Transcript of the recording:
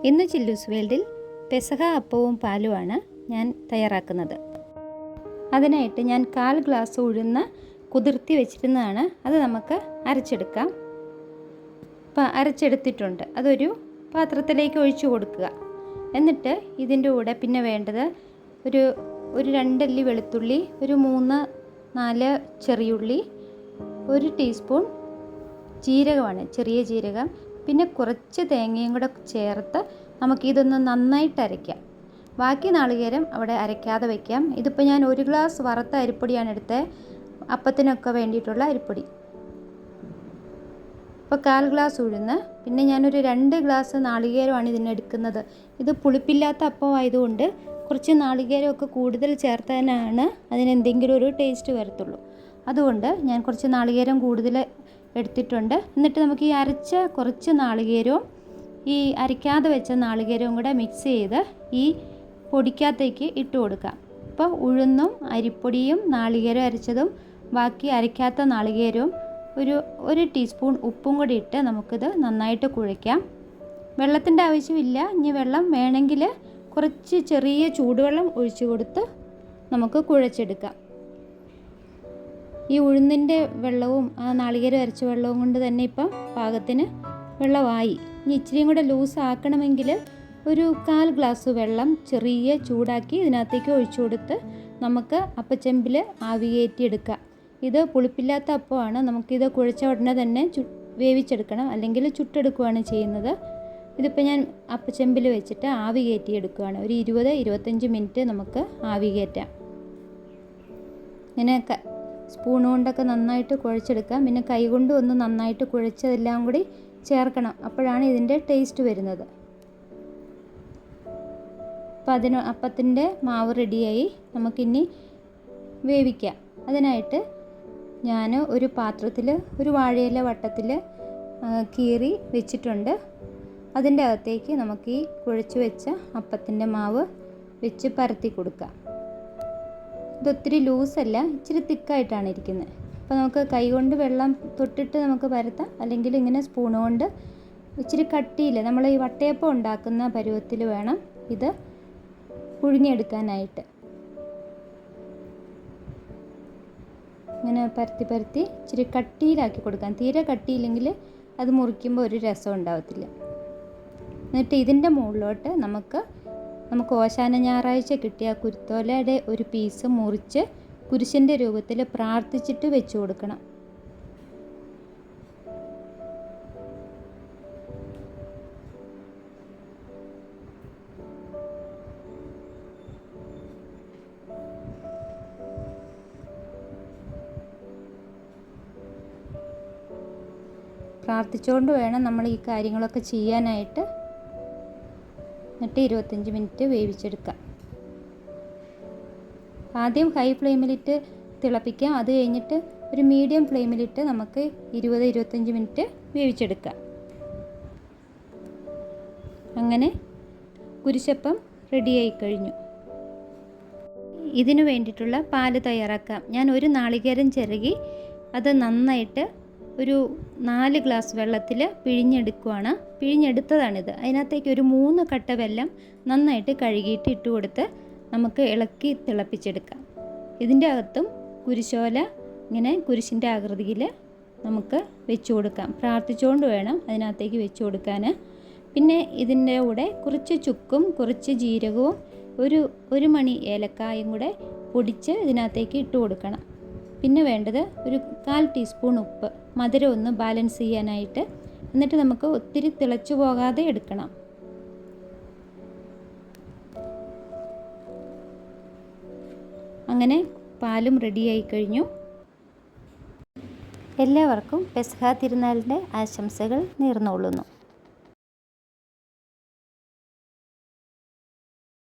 ഇന്ന് ചില്ലൂസ് വേൾഡിൽ പെസഹ അപ്പവും പാലുമാണ് ഞാൻ തയ്യാറാക്കുന്നത്. അതിനായിട്ട് ഞാൻ 1/4 ഗ്ലാസ് ഉഴുന്ന് കുതിർത്തി വെച്ചിരുന്നതാണ്. അത് നമുക്ക് അരച്ചെടുക്കാം. ഇപ്പോൾ അരച്ചെടുത്തിട്ടുണ്ട്. അതൊരു പാത്രത്തിലേക്ക് ഒഴിച്ചു കൊടുക്കുക. എന്നിട്ട് ഇതിൻ്റെ കൂടെ പിന്നെ വേണ്ടത് ഒരു 2 അല്ലി വെളുത്തുള്ളി, ഒരു 3-4 ചെറിയുള്ളി, 1 ടീസ്പൂൺ ജീരകമാണ്, ചെറിയ ജീരകം, പിന്നെ കുറച്ച് തേങ്ങയും കൂടെ ചേർത്ത് നമുക്കിതൊന്ന് നന്നായിട്ട് അരയ്ക്കാം. ബാക്കി നാളികേരം അവിടെ അരയ്ക്കാതെ വയ്ക്കാം. ഇതിപ്പോൾ ഞാൻ 1 ഗ്ലാസ് വറുത്ത അരിപ്പൊടിയാണ് എടുത്തത്, അപ്പത്തിനൊക്കെ വേണ്ടിയിട്ടുള്ള അരിപ്പൊടി. ഇപ്പോൾ 1/4 ഗ്ലാസ് ഉഴുന്ന്, പിന്നെ ഞാനൊരു 2 ഗ്ലാസ് നാളികേരമാണ് ഇതിനെടുക്കുന്നത്. ഇത് പുളിപ്പില്ലാത്ത അപ്പമായതുകൊണ്ട് കുറച്ച് നാളികേരമൊക്കെ കൂടുതൽ ചേർത്താനാണ് അതിനെന്തെങ്കിലും ഒരു ടേസ്റ്റ് വരത്തുള്ളൂ. അതുകൊണ്ട് ഞാൻ കുറച്ച് നാളികേരം കൂടുതൽ എടുത്തിട്ടുണ്ട്. എന്നിട്ട് നമുക്ക് ഈ അരച്ച കുറച്ച് നാളികേരവും ഈ അരയ്ക്കാതെ വെച്ച നാളികേരവും കൂടെ മിക്സ് ചെയ്ത് ഈ പൊടിക്കകത്തേക്ക് ഇട്ട് കൊടുക്കാം. ഇപ്പോൾ ഉഴുന്നും അരിപ്പൊടിയും നാളികേരം അരച്ചതും ബാക്കി അരയ്ക്കാത്ത നാളികേരവും ഒരു ടീസ്പൂൺ ഉപ്പും കൂടി ഇട്ട് നമുക്കിത് നന്നായിട്ട് കുഴയ്ക്കാം. വെള്ളത്തിൻ്റെ ആവശ്യമില്ല. ഇനി വെള്ളം വേണമെങ്കിൽ കുറച്ച് ചെറിയ ചൂടുവെള്ളം ഒഴിച്ചു കൊടുത്ത് നമുക്ക് കുഴച്ചെടുക്കാം. ഈ ഉഴുന്നിൻ്റെ വെള്ളവും ആ നാളികേരം അരച്ച വെള്ളവും കൊണ്ട് തന്നെ ഇപ്പം പാകത്തിന് വെള്ളമായി. ഇനി ഇച്ചിരിയും കൂടെ ലൂസ് ആക്കണമെങ്കിൽ ഒരു 1/4 ഗ്ലാസ് വെള്ളം ചെറിയ ചൂടാക്കി ഇതിനകത്തേക്ക് ഒഴിച്ചു കൊടുത്ത് നമുക്ക് അപ്പച്ചെമ്പിൽ ആവി കയറ്റിയെടുക്കാം. ഇത് പുളിപ്പില്ലാത്ത അപ്പമാണ്. നമുക്കിത് കുഴച്ച ഉടനെ തന്നെ വേവിച്ചെടുക്കണം, അല്ലെങ്കിൽ ചുട്ടെടുക്കുകയാണ് ചെയ്യുന്നത്. ഇതിപ്പോൾ ഞാൻ അപ്പച്ചെമ്പിൽ വെച്ചിട്ട് ആവി കയറ്റിയെടുക്കുകയാണ്. ഒരു 20-25 മിനിറ്റ് നമുക്ക് ആവി കയറ്റാം. ഇങ്ങനെ സ്പൂൺ കൊണ്ടൊക്കെ നന്നായിട്ട് കുഴച്ചെടുക്കാം. പിന്നെ കൈ കൊണ്ടും ഒന്ന് നന്നായിട്ട് കുഴച്ചതെല്ലാം കൂടി ചേർക്കണം. അപ്പോഴാണ് ഇതിൻ്റെ ടേസ്റ്റ് വരുന്നത്. അപ്പോൾ അപ്പത്തിൻ്റെ മാവ് റെഡിയായി. നമുക്കിനി വേവിക്കാം. അതിനായിട്ട് ഞാൻ ഒരു പാത്രത്തിൽ ഒരു വാഴയില വട്ടത്തിൽ കീറി വെച്ചിട്ടുണ്ട്. അതിൻ്റെ അകത്തേക്ക് നമുക്ക് ഈ കുഴച്ച് വെച്ച അപ്പത്തിൻ്റെ മാവ് വെച്ച് പരത്തി കൊടുക്കാം. ഇതൊത്തിരി ലൂസല്ല, ഇച്ചിരി തിക്കായിട്ടാണ് ഇരിക്കുന്നത്. അപ്പോൾ നമുക്ക് കൈ കൊണ്ട് വെള്ളം തൊട്ടിട്ട് നമുക്ക് പരത്താം, അല്ലെങ്കിൽ ഇങ്ങനെ സ്പൂൺ കൊണ്ട് ഇച്ചിരി കട്ടിയിൽ നമ്മൾ ഈ വട്ടയപ്പം ഉണ്ടാക്കുന്ന പരുവത്തിൽ വേണം ഇത് പുഴുങ്ങിയെടുക്കാനായിട്ട്. ഇങ്ങനെ പരത്തി ഇച്ചിരി കട്ടിയിലാക്കി കൊടുക്കാം. തീരെ കട്ടിയില്ലെങ്കിൽ അത് മുറിക്കുമ്പോൾ ഒരു രസം ഉണ്ടാവത്തില്ല. എന്നിട്ട് ഇതിൻ്റെ മുകളിലോട്ട് നമുക്ക് ഓശാന ഞായറാഴ്ച കിട്ടിയ കുരുത്തോലയുടെ ഒരു പീസ് മുറിച്ച് കുരിശിൻ്റെ രൂപത്തിൽ പ്രാർത്ഥിച്ചിട്ട് വെച്ച് കൊടുക്കണം. പ്രാർത്ഥിച്ചുകൊണ്ട് വേണം നമ്മൾ ഈ കാര്യങ്ങളൊക്കെ ചെയ്യാനായിട്ട്. എന്നിട്ട് 25 മിനിറ്റ് വേവിച്ചെടുക്കാം. ആദ്യം ഹൈ ഫ്ലെയിമിലിട്ട് തിളപ്പിക്കാം. അത് കഴിഞ്ഞിട്ട് ഒരു മീഡിയം ഫ്ലെയിമിലിട്ട് നമുക്ക് 20-25 മിനിറ്റ് വേവിച്ചെടുക്കാം. അങ്ങനെ കുരിശപ്പം റെഡിയായി കഴിഞ്ഞു. ഇതിനു വേണ്ടിയിട്ടുള്ള പാല് തയ്യാറാക്കാം. ഞാൻ ഒരു നാളികേരം ചിരകി അത് നന്നായിട്ട് ഒരു 4 ഗ്ലാസ് വെള്ളത്തിൽ പിഴിഞ്ഞെടുക്കുകയാണ്. പിഴിഞ്ഞെടുത്തതാണിത്. അതിനകത്തേക്ക് ഒരു 3 കട്ട വെല്ലം നന്നായിട്ട് കഴുകിയിട്ട് ഇട്ട് കൊടുത്ത് നമുക്ക് ഇളക്കി തിളപ്പിച്ചെടുക്കാം. ഇതിൻ്റെ അകത്തും കുരിശോല ഇങ്ങനെ കുരിശിൻ്റെ ആകൃതിയിൽ നമുക്ക് വെച്ച് കൊടുക്കാം. പ്രാർത്ഥിച്ചുകൊണ്ട് വേണം അതിനകത്തേക്ക് വെച്ച് കൊടുക്കാൻ. പിന്നെ ഇതിൻ്റെ കൂടെ കുറച്ച് ചുക്കും കുറച്ച് ജീരകവും ഒരു മണി ഏലക്കായും കൂടെ പൊടിച്ച് ഇതിനകത്തേക്ക് ഇട്ട് കൊടുക്കണം. പിന്നെ വേണ്ടത് ഒരു 1/4 ടീസ്പൂൺ ഉപ്പ്, മധുരം ഒന്ന് ബാലൻസ് ചെയ്യാനായിട്ട്. എന്നിട്ട് നമുക്ക് ഒത്തിരി തിളച്ചു പോകാതെ എടുക്കണം. അങ്ങനെ പാലും റെഡിയായി കഴിഞ്ഞു. എല്ലാവർക്കും പെസഹ തിരുനാളിൻ്റെ ആശംസകൾ നേർന്നുകൊള്ളുന്നു.